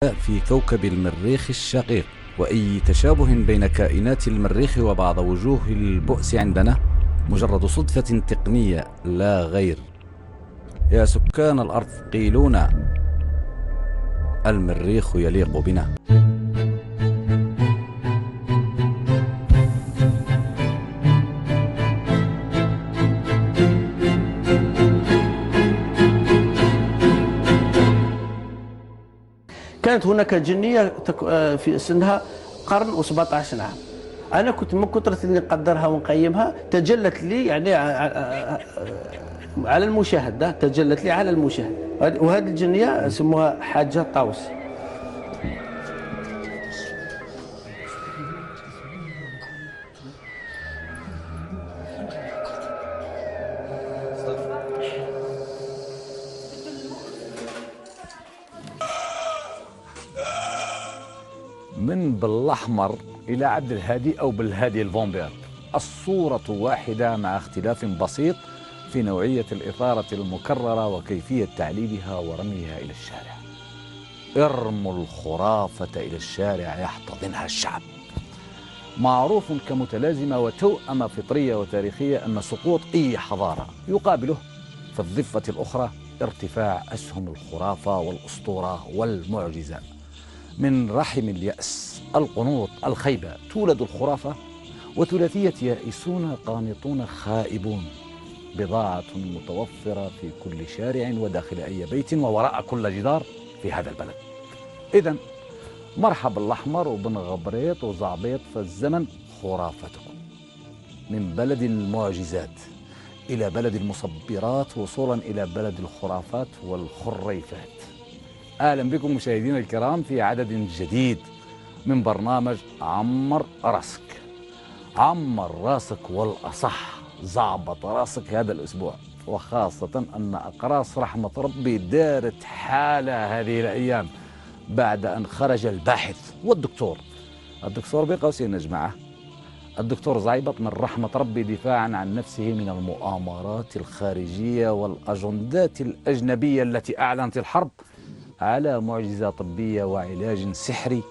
في كوكب المريخ الشقيق، وأي تشابه بين كائنات المريخ وبعض وجوه البؤس عندنا مجرد صدفة تقنية لا غير. يا سكان الأرض قيلونا، المريخ يليق بنا. كانت هناك جنية في سنها قرن و17 عام. أنا كنت من كثرة اللي نقدرها ونقيمها تجلت لي يعني على المشاهد، تجلت لي على المشاهد. وهذه الجنية سموها حاجة طاووس. من بالأحمر إلى عبد الهادي أو بالهادي الفامبير، الصورة واحدة مع اختلاف بسيط في نوعية الإثارة المكررة وكيفية تعليلها ورميها إلى الشارع. ارموا الخرافة إلى الشارع يحتضنها الشعب. معروف كمتلازمة وتوأمة فطرية وتاريخية أن سقوط أي حضارة يقابله في الضفة الأخرى ارتفاع أسهم الخرافة والأسطورة والمعجزة. من رحم اليأس، القنوط، الخيبة تولد الخرافة، وثلاثية يائسون قانطون خائبون، بضاعة متوفرة في كل شارع وداخل أي بيت ووراء كل جدار في هذا البلد. إذن مرحبا الأحمر وبن غبريط وزعبيط، فالزمن خرافتكم. من بلد المعجزات إلى بلد المصبرات، وصولا إلى بلد الخرافات والخريفات. أهلا بكم مشاهدينا الكرام في عدد جديد من برنامج عمر راسك. عمر راسك والأصح زعبط راسك هذا الأسبوع، وخاصة أن أقراص رحمة ربي دارت حالة هذه الأيام بعد أن خرج الباحث والدكتور بقوسين يا جماعة، الدكتور زعيبط من رحمة ربي دفاعا عن نفسه من المؤامرات الخارجية والأجندات الأجنبية التي أعلنت الحرب على معجزة طبية وعلاج سحري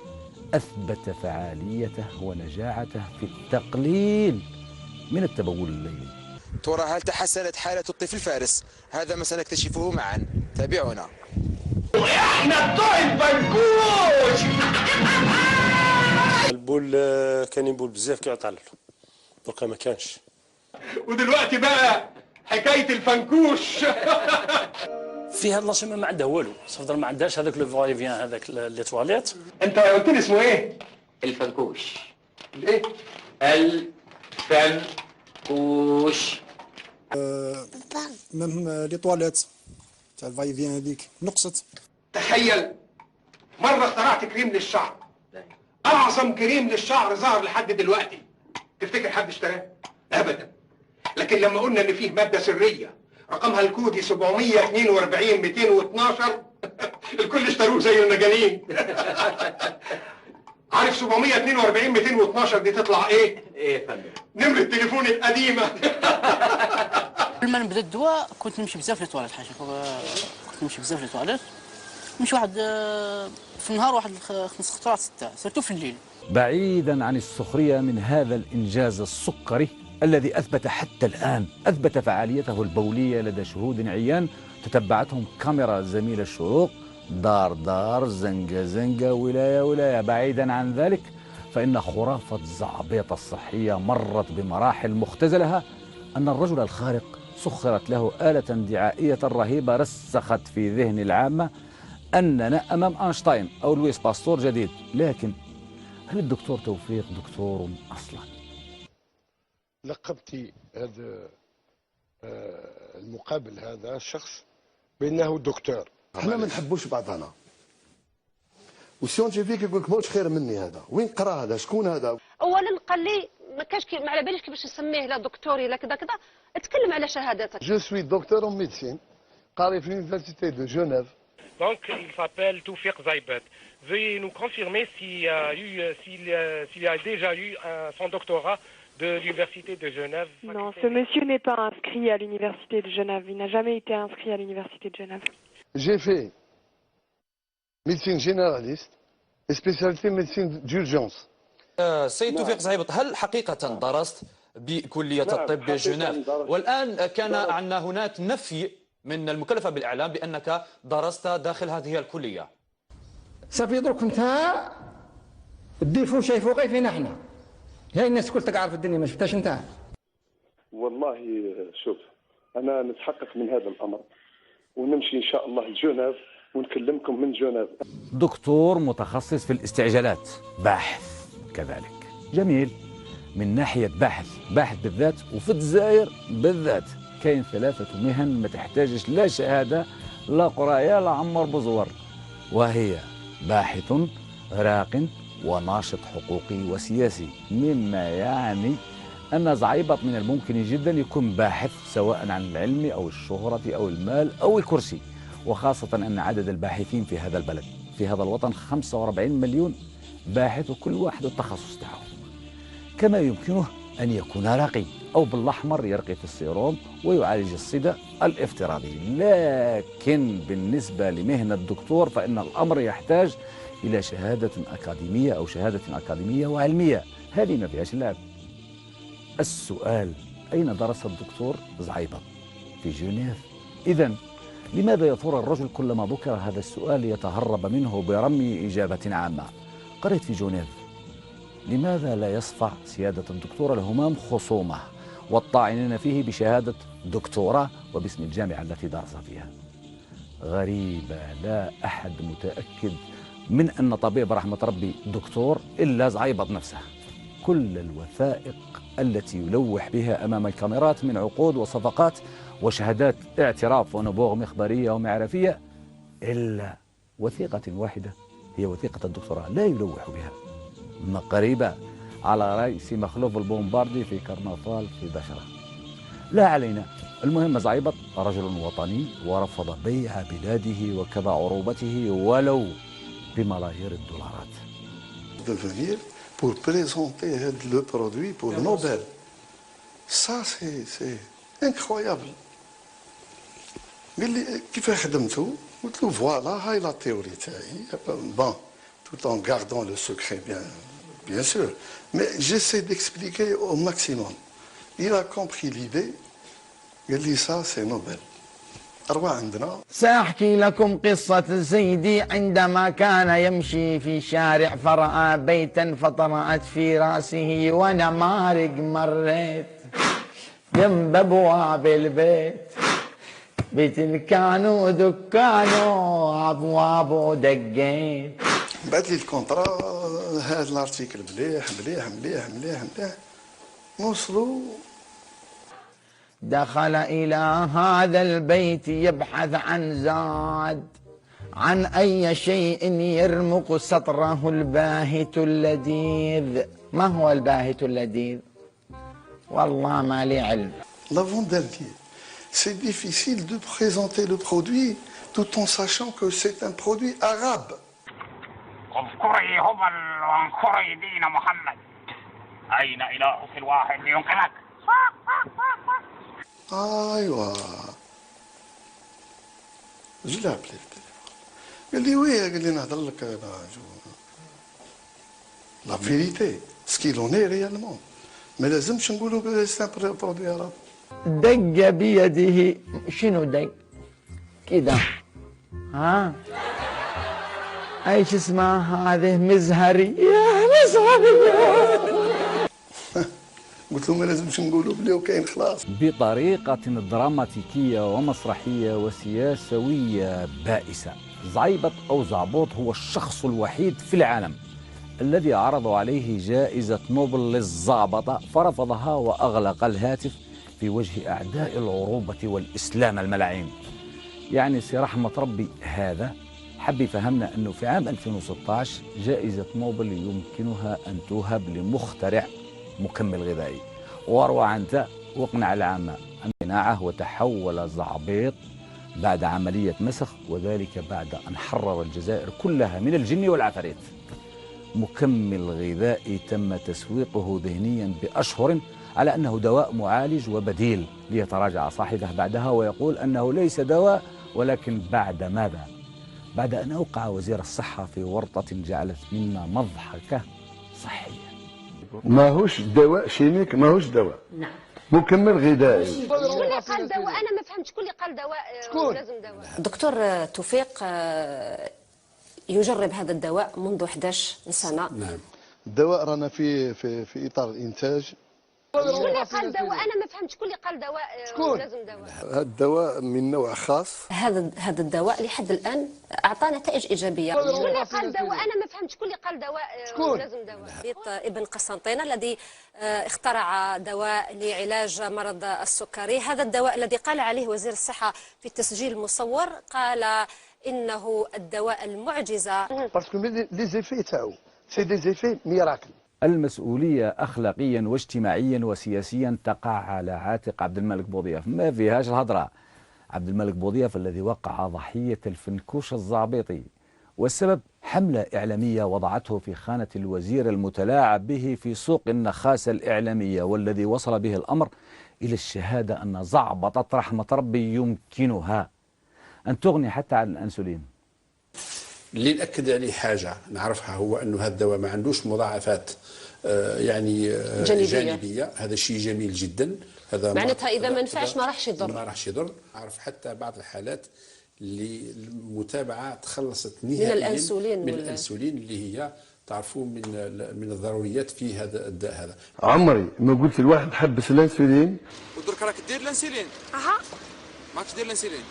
أثبت فعاليته ونجاعته في التقليل من التبول الليلي. ترى هل تحسنت حالة الطفل فارس؟ هذا ما سنكتشفه معا، تابعونا. احنا بتوع الفنكوش. البول كان يبول بزاف كي يعطل، دوكا ما كانش. ودلوقتي بقى حكاية الفنكوش. في هاد لاشيما ما عنده والو، صفر ما عندهاش هذاك لو فواي فيان، هذاك لي تواليت. انت قلت لي اسمه ايه؟ الفنكوش. الايه؟ الفنكوش. ميم لي تواليت تاع الفاي فيان هذيك نقصت. تخيل مرة اخترعت كريم للشعر، اعظم كريم للشعر ظهر لحد دلوقتي. تفتكر حد اشتراه؟ ابدا. لكن لما قلنا ان فيه مادة سرية رقمها الكودي 742 212 الكل اشتروه زي المجانين. عارف 742 212 دي تطلع ايه؟ ايه يا فندم؟ نمرة التليفون القديمة. قبل ما نبدا الدواء كنت نمشي بزاف للتواليت، حاجه كنت نمشي بزاف للتواليت، نمشي واحد في النهار واحد 5 خطرات 6، سيرتو في الليل. بعيدا عن السخرية من هذا الإنجاز السكري الذي أثبت حتى الآن فعاليته البولية لدى شهود عيان تتبعتهم كاميرا زميل الشروق، دار زنقة زنقة، ولاية. بعيدا عن ذلك فإن خرافة زعبيط الصحية مرت بمراحل مختزلها، أن الرجل الخارق سخرت له آلة دعائية رهيبة رسخت في ذهن العامة أننا أمام أينشتاين أو لويس باستور جديد. لكن هل الدكتور توفيق دكتور أصلا؟ لقبت هذا المقابل هذا الشخص بأنه دكتور. احنا ما نحبوش بعضنا، والسيونتيفيك يقول لك ماهوش خير مني. هذا وين قرا؟ هذا شكون هذا؟ اولا قال لي ما كاش ما على باليش كيفاش نسميه، لا دكتوري لا كذا كذا، اتكلم على شهاداتك. جو سوي دكتور اون ميديسين، قاري في l'université de Genève. Donc il s'appelle Toufiq Zaibat. Veuillez nous confirmer s'il y a déjà eu son doctorat de l'université de Genève. Non, ce monsieur n'est pas inscrit à l'université de Genève. Il n'a jamais été inscrit à l'université de Genève. J'ai fait ميديسين جينيراليست سبيسياليتي ميديسين ديورجونس. سيد توفيق زعيبط، هل حقيقة درست بكلية الطب بجنيف؟ والآن كان عندنا هناك نفي من المكلفة بالإعلام بأنك درست داخل هذه الكلية. صافي درك انت الديفو شايفو غير فينا احنا، هاي الناس كل تعرف الدنيا ما شفتهاش انت. والله شوف انا نتحقق من هذا الامر ونمشي ان شاء الله لجنيف ونكلمكم من جنيف. دكتور متخصص في الاستعجالات، باحث كذلك. جميل. من ناحية باحث بالذات، وفي الجزائر بالذات كاين 3 مهن ما تحتاجش لا شهادة لا قراية لا عمر بزور، وهي باحث راق وناشط حقوقي وسياسي، مما يعني أن زعيبط من الممكن جدا يكون باحث سواء عن العلم أو الشهرة أو المال أو الكرسي، وخاصة أن عدد الباحثين في هذا البلد في هذا الوطن 45 مليون باحث، وكل واحد التخصص تاعه. كما يمكنه أن يكون راقي أو بالأحمر يرقي في السيروم ويعالج الصدى الافتراضي. لكن بالنسبة لمهنة الدكتور فإن الأمر يحتاج إلى شهادة أكاديمية أو شهادة أكاديمية وعلمية، هذه ما فيهاش لعب. السؤال: أين درس الدكتور زعيبط؟ في جنيف. إذن لماذا يا ترى الرجل كلما ذكر هذا السؤال يتهرب منه برمي إجابة عامة؟ قريت في جنيف. لماذا لا يصفع سيادة الدكتور الهمام خصومه والطاعنين فيه بشهادة دكتوراه وباسم الجامعة التي درس فيها؟ غريبة، لا أحد متأكد من أن طبيب رحمة ربي دكتور إلا زعيبط نفسه. كل الوثائق التي يلوح بها أمام الكاميرات من عقود وصفقات وشهادات اعتراف ونبوغ مخبرية ومعرفية، إلا وثيقة واحدة هي وثيقة الدكتوراه لا يلوح بها. قريبة على رأس مخلوف البومباردي في كرنفال في بشرة. لا علينا، المهم زعيبط رجل وطني ورفض بيع بلاده وكذا عروبته ولو بملايير الدولارات. De venir pour présenter le produit pour le Nobel. Ça c'est incroyable. قال لي كيف خدمته؟ قلت له فوالا هاي لا تيوري تاعي. Bon, tout en gardant le secret bien sûr, mais j'essaie d'expliquer au maximum. Il a compris l'idée. قال لي ça c'est Nobel. أروح عندنا. سأحكي لكم قصة سيدي عندما كان يمشي في شارع فرأى بيتا فطرأت في رأسه ونمارق مريت جنب أبواب البيت بتلكانو دكانو أبوابه دقيت. بعت لي الكونترا، هذا الارتيكل مليح مليح مليح مليح مليح. نوصلوا. دخل إلى هذا البيت يبحث عن زاد، عن أي شيء يرمق سطره الباهت اللذيذ. ما هو الباهت اللذيذ؟ والله ما لي علم. L'avant-dernier, c'est difficile de présenter le produit tout en sachant que c'est un produit arabe. اذكري هبل وانكري دين محمد، أين إله الواحد لينقذك؟ ايوا جلع بلي التليفون. قال لي ويه؟ قال لي نهضر لك انا لا فيريتي سكيلوني ريالمون، ما لازمش نقولوا سي برودوي عربي. دق بيده. شنو دق؟ كذا. ها؟ ايش اسمها هذه؟ مزهرية. مزهرية. قلت له ما لازمش نقولوا بلي وكاين خلاص. بطريقة دراماتيكية ومسرحية وسياسوية بائسة. زعيبط أو زعبوط هو الشخص الوحيد في العالم الذي عرضوا عليه جائزة نوبل للزعبطة فرفضها وأغلق الهاتف في وجه أعداء العروبة والإسلام الملعين. يعني سي رحمة ربي هذا حب يفهمنا أنه في عام 2016 جائزة نوبل يمكنها أن توهب لمخترع مكمل غذائي، واروع أنت واقنع العامة امتناعه، وتحول زعبيط بعد عملية مسخ، وذلك بعد أن حرر الجزائر كلها من الجن والعفاريت. مكمل غذائي تم تسويقه ذهنيا بأشهر على أنه دواء معالج وبديل، ليتراجع صاحبه بعدها ويقول أنه ليس دواء ولكن بعد ماذا؟ بعد أن أوقع وزير الصحة في ورطة جعلت منا مضحكة صحية. ماهوش دواء شيميك، ماهوش دواء. نعم. مكمل غذائي. شكون اللي قال دواء؟ انا ما فهمت شكون اللي قال دواء لازم دواء. دكتور توفيق يجرب هذا الدواء منذ 11 سنة. نعم. الدواء رانا في اطار الانتاج. شكون اللي قال دواء؟ انا ما فهمت شكون اللي قال دواء لازم دواء. هذا الدواء من نوع خاص. هذا الدواء لحد الآن أعطى نتائج إيجابية. شكون اللي قال دواء؟ أنا ما فهمت شكون اللي قال دواء لازم دواء. ابن قسنطينة الذي اخترع دواء لعلاج مرض السكري. هذا الدواء الذي قال عليه وزير الصحة في التسجيل المصور، قال إنه الدواء المعجزة. باسكو لي زيفي تاعو سي دي زيفي ميراكل. المسؤولية أخلاقيا واجتماعيا وسياسيا تقع على عاتق عبد الملك بوضياف، ما فيهاش الهضرة. عبد الملك بوضياف الذي وقع ضحية الفنكوش الزعبيطي، والسبب حملة إعلامية وضعته في خانة الوزير المتلاعب به في سوق النخاسة الإعلامية، والذي وصل به الأمر إلى الشهادة أن زعبطة رحمة ربي يمكنها أن تغني حتى عن الأنسولين. اللي نأكد عليه حاجة نعرفها هو أنه هذا الدواء ما عندوش مضاعفات يعني جانبية. هذا شيء جميل جدا. هذا معناتها إذا ما نفعش ما راحش يضر. ما راحش يضر. أعرف حتى بعض الحالات اللي المتابعة تخلصت نهائيا من الأنسولين اللي هي تعرفوا من الضروريات في هذا الداء هذا. عمري ما قلت لواحد حبس الانسولين ودرك راك دير الانسولين. ماكش دير الانسولين.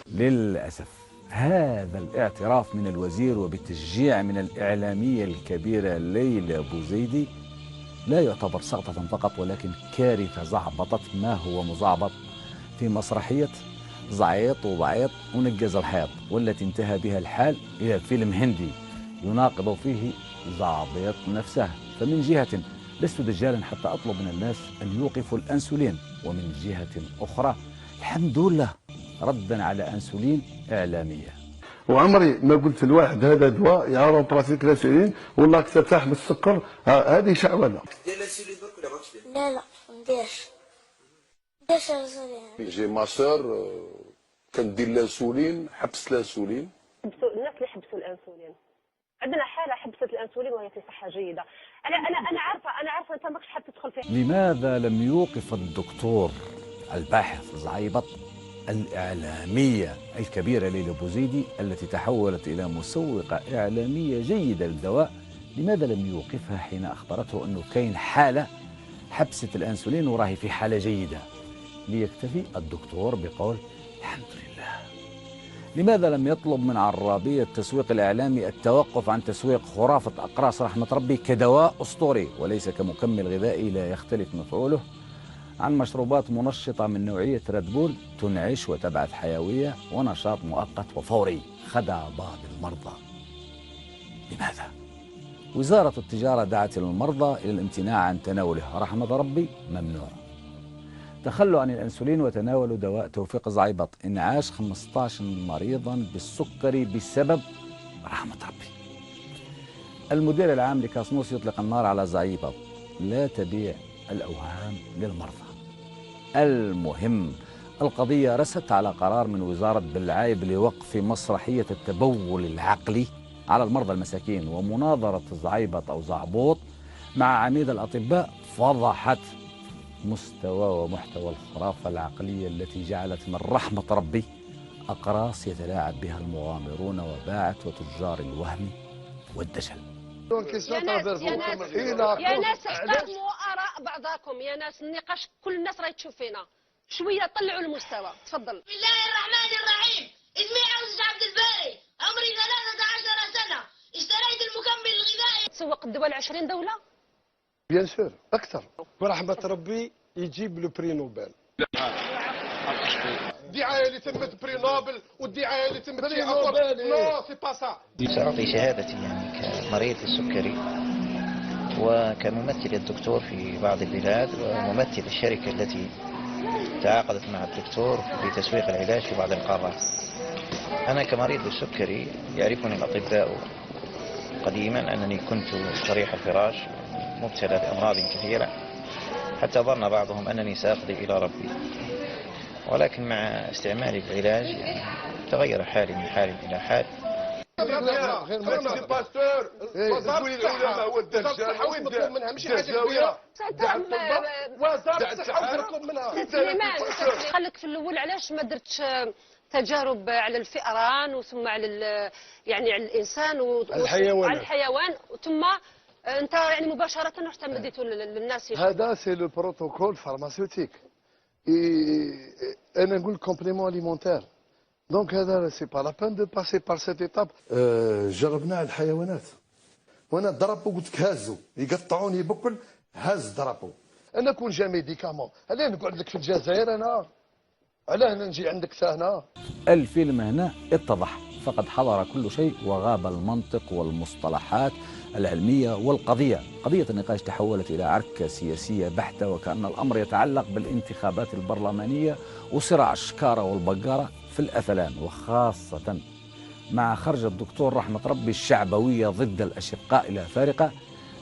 للأسف هذا الاعتراف من الوزير وبالتشجيع من الإعلامية الكبيرة ليلى بوزيدي لا يعتبر سقطة فقط، ولكن كارثة زعبطت ما هو مزعبط في مسرحية زعيط وبعيط ونقز الحيط، والتي انتهى بها الحال إلى فيلم هندي يناقض فيه زعبيط نفسه. فمن جهة لست دجالا حتى أطلب من الناس أن يوقفوا الأنسولين، ومن جهة أخرى الحمد لله ردا على أنسولين إعلامية. وعمري ما قلت لواحد هذا دواء يعرف براسيك الانسولين والله ترتاح من السكر. هذه شعوذه. دير الانسولين برك ولا ماكش دير؟ لا ما نديرش الانسولين. جي ما سور كندير الانسولين، حبست الانسولين. الناس اللي حبسوا الانسولين، عندنا حاله حبست الانسولين وهي في صحه جيده. انا عارفه انت ماكش حاب تدخل فيها. لماذا لم يوقف الدكتور الباحث زعيبط الإعلامية الكبيرة ليلى بوزيدي التي تحولت إلى مسوقة إعلامية جيدة للدواء، لماذا لم يوقفها حين أخبرته أنه كاين حالة حبسة الأنسولين وراهي في حالة جيدة، ليكتفي الدكتور بقول الحمد لله؟ لماذا لم يطلب من عرابية التسويق الإعلامي التوقف عن تسويق خرافة أقراص رحمة ربي كدواء أسطوري وليس كمكمل غذائي لا يختلف مفعوله عن مشروبات منشطة من نوعية ريد بول تنعش وتبعث حيوية ونشاط مؤقت وفوري؟ خدع بعض المرضى. لماذا؟ وزارة التجارة دعت المرضى إلى الامتناع عن تناوله، رحمة ربي ممنوع. تخلوا عن الأنسولين وتناولوا دواء توفيق زعيبط، انعاش 15 مريضا بالسكري بسبب رحمة ربي. المدير العام لكاسموس يطلق النار على زعيبط، لا تبيع الأوهام للمرضى. المهم القضية رست على قرار من وزارة بالعايب لوقف مسرحية التبول العقلي على المرضى المساكين، ومناظرة زعيبط أو زعبوط مع عميد الأطباء فضحت مستوى ومحتوى الخرافة العقلية التي جعلت من رحمة ربي أقراص يتلاعب بها المغامرون وباعة وتجار الوهم والدجل. يا ناس احترموا آراء بعضكم، يا ناس النقاش كل الناس راهي تشوف فينا، شوية طلعوا المستوى. تفضل. بسم الله الرحمن الرحيم. اسمي عوز عبد الباري، عمري 13 سنة، اشتريت المكمل الغذائي. تسوق الدول 20 دولة؟ بيان سور أكثر. ورحمة ربي يجيب له بري نوبل. الدعايه اللي تمت بري نوبل والدعايه اللي تمت في نو سي با سا. سأعطي شهادتي يعني كمريض السكري وكممثل الدكتور في بعض البلاد وممثل الشركة التي تعاقدت مع الدكتور في تسويق العلاج في بعض القارات. أنا كمريض بالسكري يعرفني الأطباء قديما أنني كنت صريح الفراش مبتلى بأمراض كثيرة، حتى ظن بعضهم أنني سأقضي إلى ربي، ولكن مع استعمالي العلاج تغير حالي من حال إلى حال، ماشي باستور تقولي العلماء هو الدجال مطلوب منها مش حاجه كبيره. وزاره الصحه مطلوب منها. سليمان خليك في الاول علاش ما درتش تجارب على الفئران وثم على يعني على الانسان وعلى الحيوان ثم انت يعني مباشره رحت مديته للناس. هذا سي لو بروتوكول فارماسيوتيك انا نقول كومبليمون اليمونتير دونك هذا سي با لا بان دو باسي بار سيت ايتاب. جربنا على الحيوانات وانا ضربوا قلت لك هازوا يقطعوني بكل هاز ضربوا. انا كون جا ميديكامون علاه نقعد لك في الجزائر انا علاه نجي عندك هنا. الفيلم هنا اتضح، فقد حضر كل شيء وغاب المنطق والمصطلحات العلمية والقضية. قضية النقاش تحولت إلى عركة سياسية بحتة، وكأن الأمر يتعلق بالانتخابات البرلمانية وصراع الشكارة والبقارة في الأثلان، وخاصة مع خرج الدكتور رحمة ربي الشعبوية ضد الأشقاء الأفارقة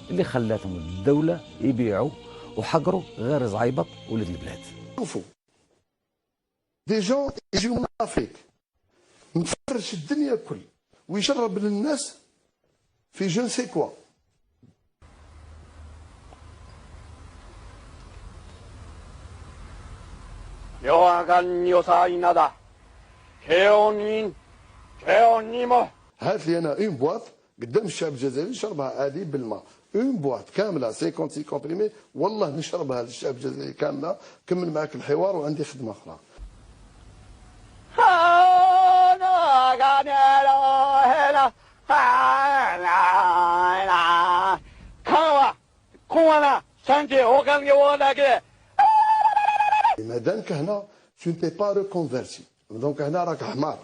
اللي خلاتهم الدولة يبيعوا وحقروا غير زعيبط ولد البلاد. شوفوا دي جون يجيو من افريك مفرش الدنيا كل ويجرب للناس في جون سي كوا. هات لي انا اون بواط قدام الشعب الجزائري نشربها هذه بالماء، اون بواط كامله 56 كومبريمي والله نشربها للشعب الجزائري كامله. كمل معك الحوار وعندي خدمه اخرى. مادامك هنا سونتي با ريكونفيرسي دونك هنا راك حمار.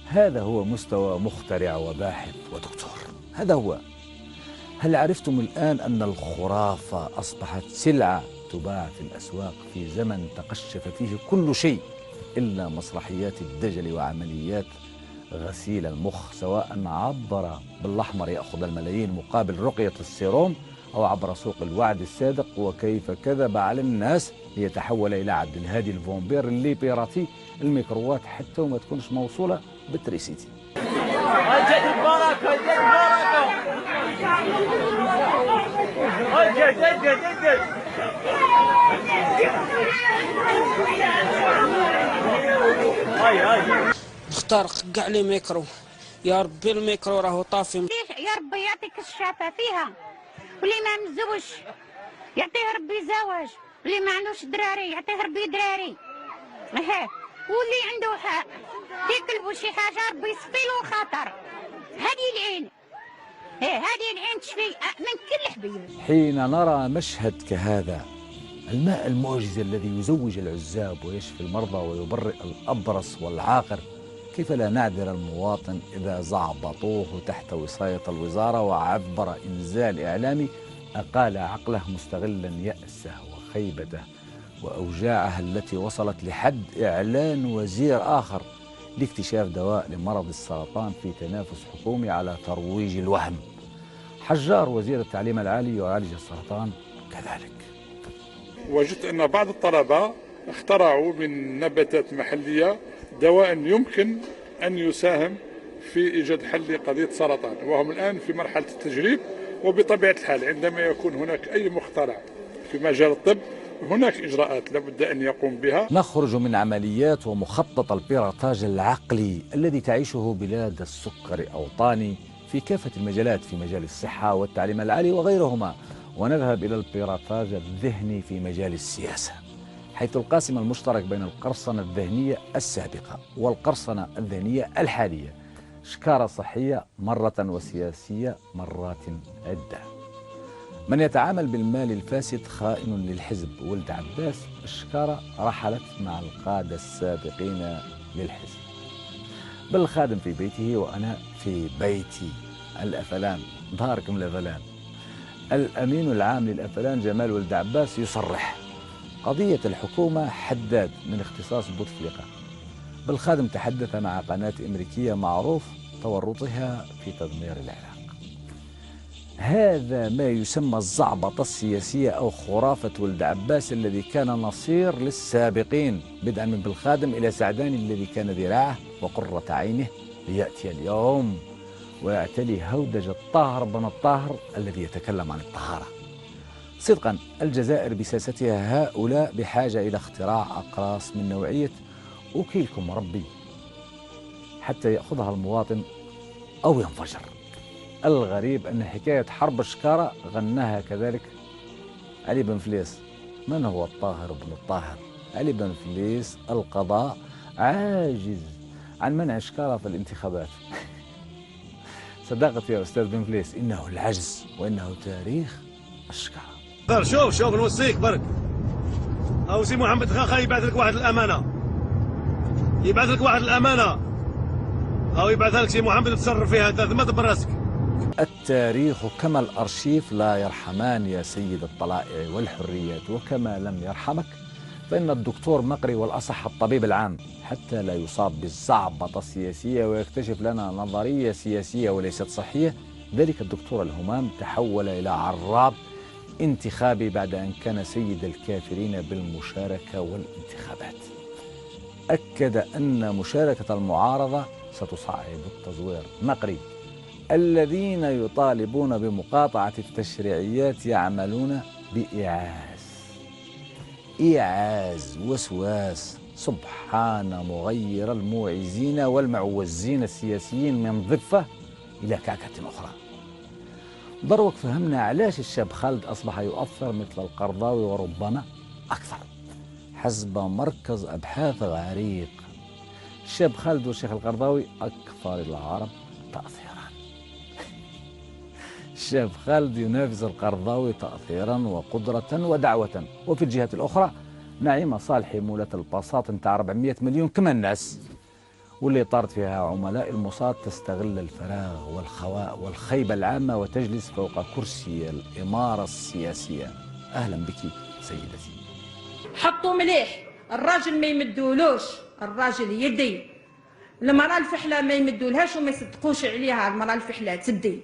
هذا هو مستوى مخترع وباحث ودكتور، هذا هو. هل عرفتم الآن أن الخرافة أصبحت سلعة تباع في الأسواق في زمن تقشف فيه كل شيء إلا مسرحيات الدجل وعمليات غسيل المخ، سواء عبر بالأحمر يأخذ الملايين مقابل رقية السيروم، أو عبر سوق الوعد الصادق وكيف كذب على الناس ليتحول إلى عبد الهادي الفومبير اللي بيراتي الميكرووات حتى وما تكونش موصولة بالتريسيتي. اخترق كاع لي ميكرو، يا ربي الميكرو راهو طافي. يا ربي يعطيك الشفاء فيها، واللي ما مزوج يعطيه ربي زواج، واللي ما عندوش دراري يعطيه ربي دراري، واللي عنده حق يكلبوا شي حاجه ربي يصفي له الخطر. هذه العين هذه العين تشفي من كل حبيب. حين نرى مشهد كهذا، الماء المعجز الذي يزوج العزاب ويشفي المرضى ويبرئ الأبرص والعاقر، كيف لا نعذر المواطن إذا زعبطوه تحت وصاية الوزارة وعبر إنزال إعلامي أقال عقله مستغلا يأسه وخيبته وأوجاعه التي وصلت لحد إعلان وزير آخر لاكتشاف دواء لمرض السرطان في تنافس حكومي على ترويج الوهم. حجار وزير التعليم العالي يعالج السرطان كذلك. وجدت أن بعض الطلبة اخترعوا من نباتات محلية دواء يمكن أن يساهم في إيجاد حل لقضية السرطان، وهم الآن في مرحلة التجريب. وبطبيعة الحال عندما يكون هناك أي مخترع في مجال الطب هناك إجراءات لابد أن يقوم بها. نخرج من عمليات ومخطط البيراطاج العقلي الذي تعيشه بلاد السكر أوطاني في كافة المجالات، في مجال الصحة والتعليم العالي وغيرهما، ونذهب إلى البيراطاج الذهني في مجال السياسة، حيث القاسم المشترك بين القرصنة الذهنية السابقة والقرصنة الذهنية الحالية شكارة صحية مرة وسياسية مرات عدة. من يتعامل بالمال الفاسد خائن للحزب. ولد عباس الشكارة رحلت مع القادة السابقين للحزب. بل الخادم في بيته وأنا في بيتي. الأفلان داركم الأفلان. الأمين العام للأفلان جمال ولد عباس يصرح: قضية الحكومة حداد من اختصاص بوتفليقة. بالخادم تحدث مع قناة أمريكية معروف تورطها في تدمير العراق. هذا ما يسمى الزعبطة السياسية أو خرافة ولد عباس الذي كان نصير للسابقين، بدءا من بالخادم إلى سعداني الذي كان ذراعه وقرة عينه، ليأتي اليوم ويعتلي هودج الطاهر بن الطاهر الذي يتكلم عن الطهارة. صدقا الجزائر بساستها هؤلاء بحاجة إلى اختراع أقراص من نوعية أكيلكم ربي حتى يأخذها المواطن أو ينفجر. الغريب أن حكاية حرب الشكارة غناها كذلك علي بن فليس. من هو الطاهر بن الطاهر؟ علي بن فليس القضاء عاجز عن منع الشكارة في الانتخابات. صدقت يا أستاذ بن فليس، إنه العجز وإنه تاريخ الشكارة. شوف نوصيك برك، أو سي محمد خاخا يبعث لك واحد الأمانة، يبعث لك واحد الأمانة، أو يبعثها لك سي محمد تصرف فيها أنت ثم دبر راسك. التاريخ كما الأرشيف لا يرحمان يا سيد الطلائع والحريات، وكما لم يرحمك فإن الدكتور مقري والأصح الطبيب العام حتى لا يصاب بالزعبطة السياسية ويكتشف لنا نظرية سياسية وليست صحية. ذلك الدكتور الهمام تحول إلى عراب انتخابي بعد أن كان سيد الكافرين بالمشاركة والانتخابات. أكد أن مشاركة المعارضة ستصعب التزوير. مقري: الذين يطالبون بمقاطعة التشريعيات يعملون إيعاز وسواس. سبحان مغير الموعزين والمعوزين السياسيين من ضفة إلى كعكة أخرى. دروك فهمنا علاش الشاب خالد أصبح يؤثر مثل القرضاوي وربما أكثر حسب مركز أبحاث غريق. الشاب خالد والشيخ القرضاوي أكثر العرب تأثيرا. الشاب خالد ينافس القرضاوي تأثيرا وقدرة ودعوة. وفي الجهة الأخرى نعيمة صالحي مولة الباصات نتاع 400 مليون كما الناس، واللي طارت فيها عملاء الموساد تستغل الفراغ والخواء والخيبة العامة وتجلس فوق كرسي الإمارة السياسية. أهلا بك سيدتي. حطوا مليح، الراجل ما يمدولوش، الراجل يدي، المرأة الفحلة ما يمدولهاش وما يصدقوش عليها، المرأة الفحلة تدي.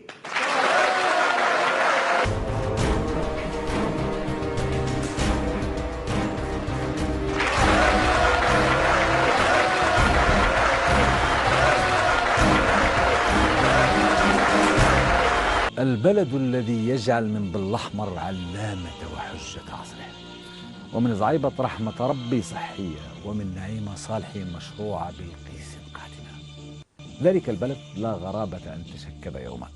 البلد الذي يجعل من بالأحمر علامة وحجة عصره، ومن زعيبة رحمة ربي صحية، ومن نعيمة صالحي مشروع بلقيس قادمة. ذلك البلد لا غرابة أن تشكب يوما.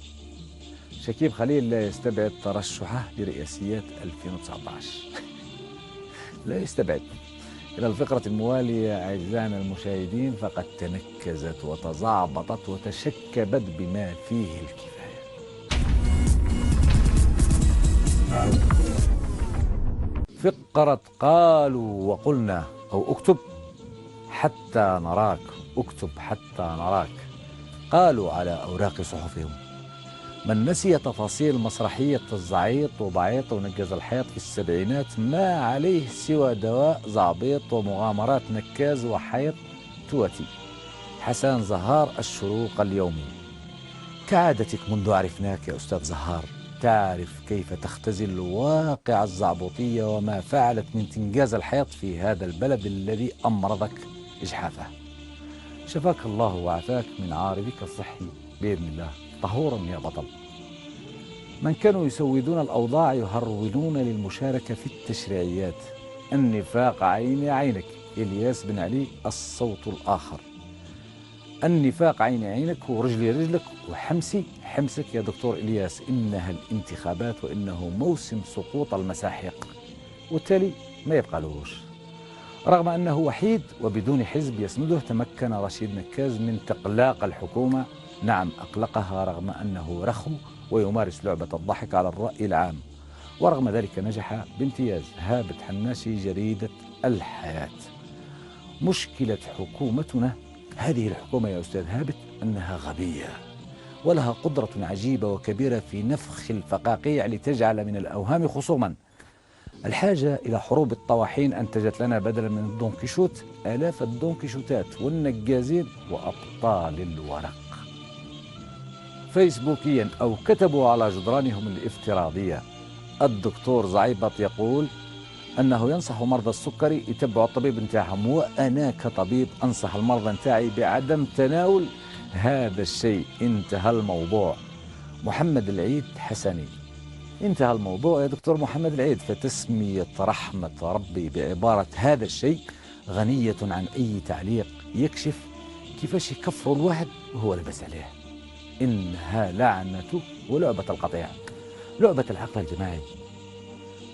شكيب خليل لا يستبعد ترشحه لرئاسيات 2019. لا يستبعد. إلى الفقرة الموالية أعزائنا المشاهدين فقد تنكزت وتزعبطت وتشكبت بما فيه الكفاية. فقرة قالوا وقلنا، أو اكتب حتى نراك، اكتب حتى نراك. قالوا على أوراق صحفهم. من نسي تفاصيل مسرحية الزعيط وبعيط ونجز الحياط في السبعينات ما عليه سوى دواء زعبيط ومغامرات نكاز وحيط توتي. حسان زهار، الشروق اليومي. كعادتك منذ عرفناك يا أستاذ زهار تعرف كيف تختزل واقع الزعبوطية وما فعلت من تنجاز الحياط في هذا البلد الذي أمرضك إجحافه. شفاك الله وعافاك من عارضك الصحي بإذن الله، طهورا يا بطل. من كانوا يسودون الأوضاع يهرولون للمشاركة في التشريعيات. النفاق عيني عينك، إلياس بن علي الصوت الآخر. النفاق عيني عينك ورجلي رجلك وحمسي حمسك يا دكتور إلياس. إنها الانتخابات وإنه موسم سقوط المساحيق، والتالي ما يبقى لهوش. رغم أنه وحيد وبدون حزب يسنده، تمكن رشيد نكاز من تقلاق الحكومة. نعم أقلقها رغم أنه رخو ويمارس لعبة الضحك على الرأي العام. ورغم ذلك نجح بامتياز. هابت حناشي، جريدة الحياة. مشكلة حكومتنا هذه الحكومة يا أستاذ هابت أنها غبية ولها قدرة عجيبة وكبيرة في نفخ الفقاقيع لتجعل من الأوهام خصوما. الحاجة إلى حروب الطواحين أنتجت لنا بدلا من الدونكيشوت آلاف الدونكيشوتات والنجازين وأبطال الورق. فيسبوكيا أو كتبوا على جدرانهم الافتراضية. الدكتور زعيبط يقول أنه ينصح مرضى السكري يتبعوا الطبيب نتاعهم، وأنا كطبيب أنصح المرضى نتاعي بعدم تناول هذا الشيء انتهى الموضوع. محمد العيد حسني، انتهى الموضوع يا دكتور محمد العيد. فتسمية رحمة ربي بعبارة هذا الشيء غنية عن أي تعليق يكشف كيفاش يكفر الواحد وهو لبس عليه. إنها لعنة ولعبة القطيع، لعبة العقل الجماعي.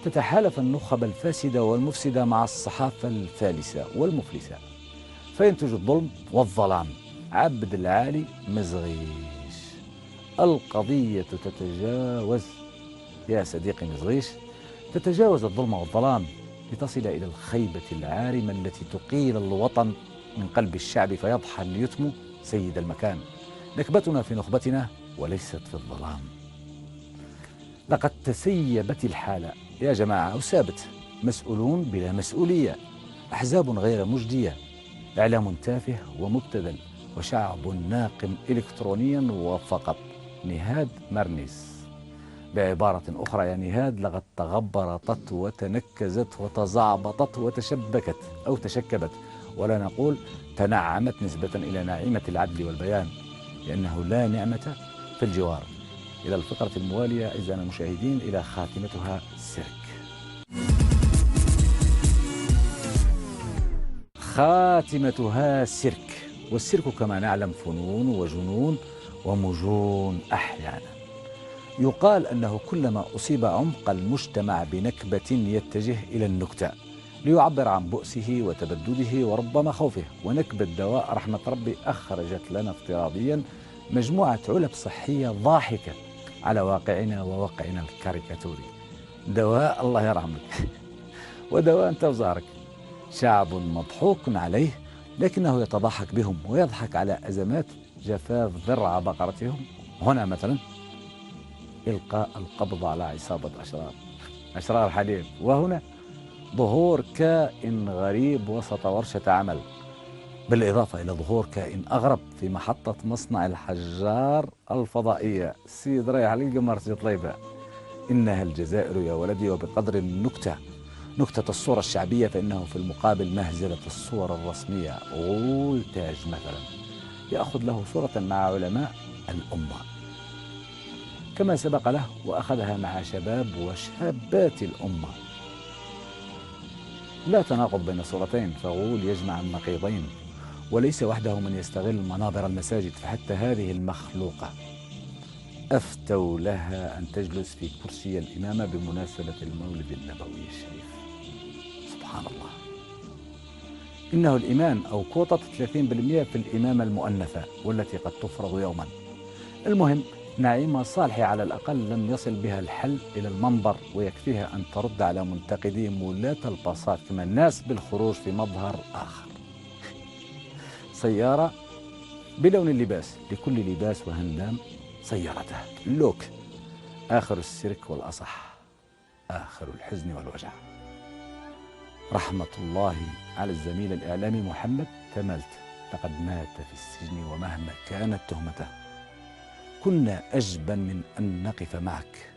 تتحالف النخب الفاسدة والمفسدة مع الصحافة الفالسة والمفلسة، فينتج الظلم والظلام. عبد العالي مزغيش، القضية تتجاوز يا صديقي مزغيش، تتجاوز الظلم والظلام لتصل إلى الخيبة العارمة التي تقيل الوطن من قلب الشعب فيضحى اليتم سيد المكان. نكبتنا في نخبتنا وليست في الظلام. لقد تسيبت الحالة يا جماعة وثابت، مسؤولون بلا مسؤولية، أحزاب غير مجدية، إعلام تافه ومبتذل، وشعب ناقم إلكترونيا وفقط. نهاد مرنيس، بعبارة أخرى يا نهاد، لقد تغبرطت وتنكزت وتزعبطت وتشبكت أو تشكبت، ولا نقول تنعمت نسبة إلى ناعمة العدل والبيان، لأنه لا نعمة في الجوار. إلى الفقرة الموالية أعزائنا المشاهدين، إلى خاتمتها سيرك. خاتمتها سيرك، والسيرك كما نعلم فنون وجنون ومجون أحيانا. يقال أنه كلما أصيب عمق المجتمع بنكبة يتجه إلى النكتة ليعبر عن بؤسه وتبدده وربما خوفه. ونكبة دواء رحمة ربي أخرجت لنا افتراضيا مجموعة علب صحية ضاحكة على واقعنا وواقعنا الكاريكاتوري. دواء الله يرحمك ودواء أنت وزارك. شعب مضحوك عليه لكنه يتضحك بهم ويضحك على أزمات جفاف ذرع بقرتهم. هنا مثلا إلقاء القبض على عصابة أشرار حليب، وهنا ظهور كائن غريب وسط ورشة عمل، بالإضافة إلى ظهور كائن أغرب في محطة مصنع الحجار الفضائية. سيد رايح للقمر سيد طيبة. إنها الجزائر يا ولدي، وبقدر النكتة نكتة الصورة الشعبية فإنه في المقابل مهزلة الصور الرسمية. غول تاج مثلا يأخذ له صورة مع علماء الأمة كما سبق له، وأخذها مع شباب وشابات الأمة. لا تناقض بين صورتين، فغول يجمع النقيضين، وليس وحده من يستغل منابر المساجد، فحتى هذه المخلوقة أفتوا لها أن تجلس في كرسي الإمامة بمناسبة المولد النبوي الشريف. سبحان الله. إنه الإيمان أو كوطة 30% في الإمامة المؤنثة والتي قد تفرض يوما. المهم نعيمة صالحي على الأقل لم يصل بها الحل إلى المنبر، ويكفيها أن ترد على منتقدي مولاة الباصات كما الناس بالخروج في مظهر آخر. سيارة بلون اللباس، لكل لباس وهندام سيارته، لوك. آخر السرك والأصح، آخر الحزن والوجع. رحمة الله على الزميل الإعلامي محمد تمالت، لقد مات في السجن ومهما كانت تهمته كنا أجبن من أن نقف معك،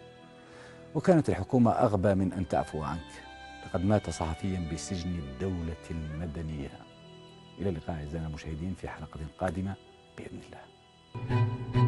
وكانت الحكومة أغبى من أن تعفو عنك. لقد مات صحفيا بسجن الدولة المدنية. إلى اللقاء أعزائنا المشاهدين في حلقة قادمة بإذن الله.